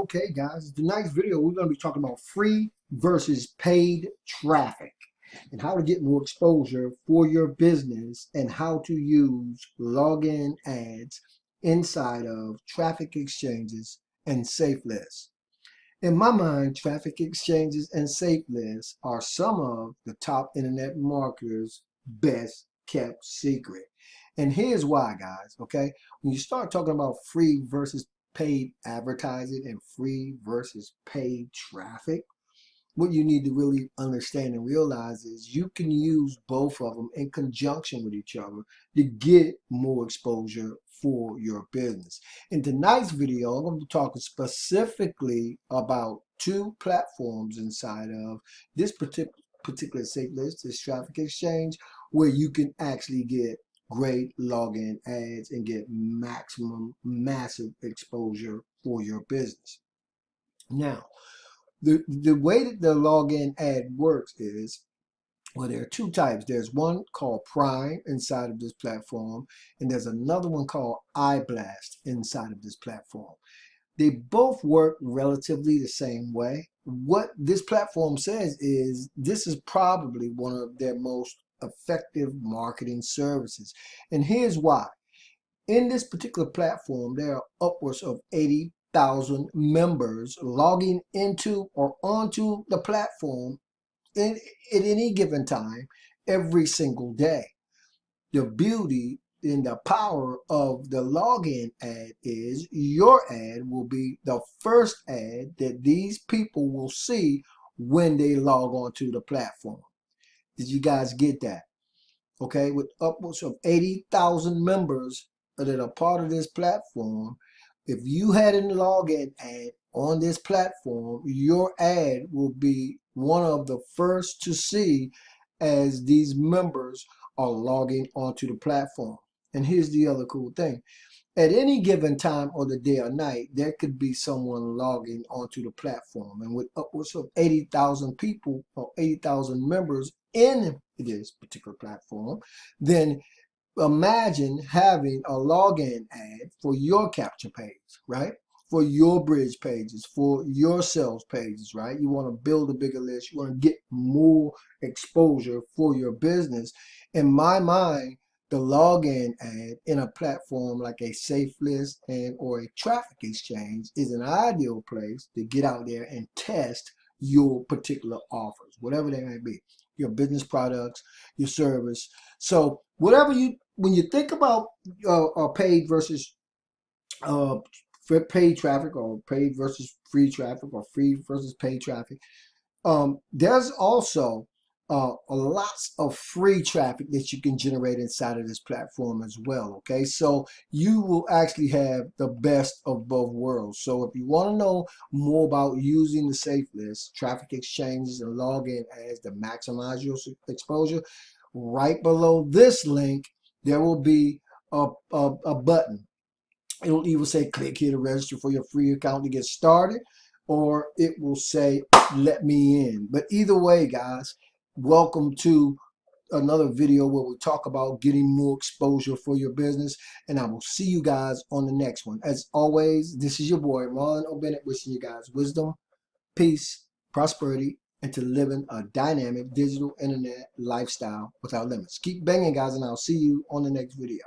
Okay, guys, tonight's video we're going to be talking about free versus paid traffic and how to get more exposure for your business and how to use login ads inside of traffic exchanges and Safelist. In my mind, traffic exchanges and Safelist are some of the top internet marketers' best kept secret. And here's why, guys, okay? When you start talking about free versus paid advertising and free versus paid traffic, what you need to really understand and realize is you can use both of them in conjunction with each other to get more exposure for your business. In tonight's video, I'm going to be talking specifically about two platforms inside of this particular Safelist, this traffic exchange, where you can actually get great login ads and get massive exposure for your business. Now, the way that the login ad works is, well, there are two types. There's one called Prime inside of this platform, and there's another one called iBlast inside of this platform. They both work relatively the same way. What this platform says is this is probably one of their most effective marketing services. And here's why. In this particular platform, there are upwards of 80,000 members logging into or onto the platform at any given time every single day. The beauty and the power of the login ad is your ad will be the first ad that these people will see when they log on to the platform. Did you guys get that? Okay, with upwards of 80,000 members that are part of this platform, if you had a login ad on this platform, your ad will be one of the first to see as these members are logging onto the platform. And here's the other cool thing. At any given time of the day or night, there could be someone logging onto the platform. And with upwards of 80,000 people or 80,000 members in this particular platform, then imagine having a login ad for your capture page, right? For your bridge pages, for your sales pages, right? You want to build a bigger list. You want to get more exposure for your business. In my mind, the login ad in a platform like a Safelist and or a traffic exchange is an ideal place to get out there and test your particular offers, whatever they may be, your business products, your service. So whatever when you think about paid versus paid traffic, or paid versus free traffic, or free versus paid traffic, there's also lots of free traffic that you can generate inside of this platform as well. Okay, so you will actually have the best of both worlds. So if you want to know more about using the Safelist, traffic exchanges, and login ads to maximize your exposure, right below this link there will be a button. It will either say click here to register for your free account to get started, or it will say let me in. But either way, guys, welcome to another video where we talk about getting more exposure for your business, and I will see you guys on the next one. As always, this is your boy Marlon O Bennett, wishing you guys wisdom, peace, prosperity, and to living a dynamic digital internet lifestyle without limits. Keep banging, guys, and I'll see you on the next video.